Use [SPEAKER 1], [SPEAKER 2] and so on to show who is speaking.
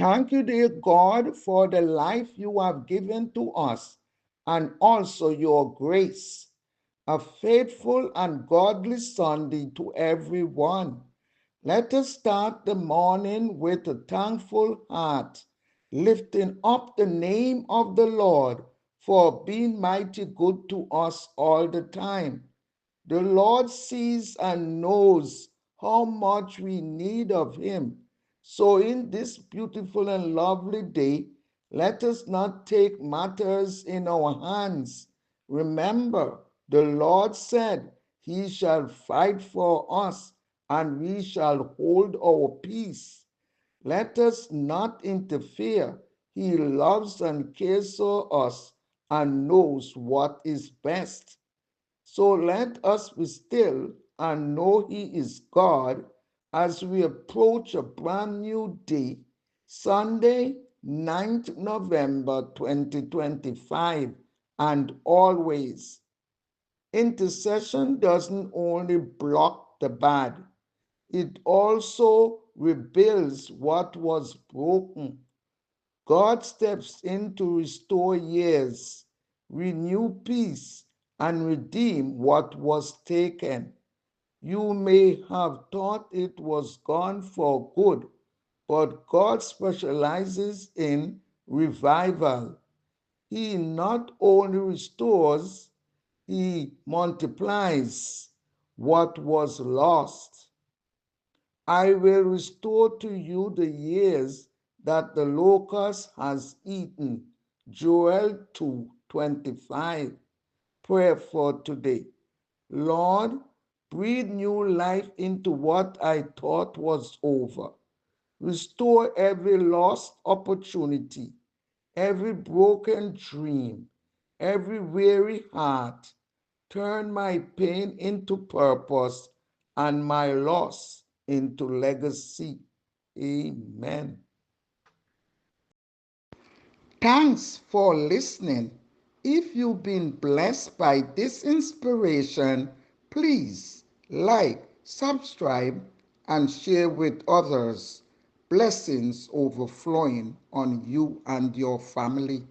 [SPEAKER 1] Thank you, dear God, for the life you have given to us and also your grace. A faithful and godly Sunday to everyone. Let us start the morning with a thankful heart, lifting up the name of the Lord for being mighty good to us all the time. The Lord sees and knows how much we need of Him. So, in this beautiful and lovely day, let us not take matters in our hands. Remember, the Lord said, He shall fight for us, and we shall hold our peace. Let us not interfere. He loves and cares for us and knows what is best. So let us be still and know He is God as we approach a brand new day, Sunday, 9th November 2025, and always. Intercession doesn't only block the bad, it also rebuilds what was broken. God steps in to restore years, renew peace, and redeem what was taken. You may have thought it was gone for good, but God specializes in revival. He not only restores, He multiplies what was lost. I will restore to you the years that the locust has eaten. Joel 2:25. Prayer for today. Lord, breathe new life into what I thought was over. Restore every lost opportunity, every broken dream, every weary heart. Turn my pain into purpose and my loss into legacy. Amen. Thanks for listening. If you've been blessed by this inspiration, please like, subscribe, and share with others. Blessings overflowing on you and your family.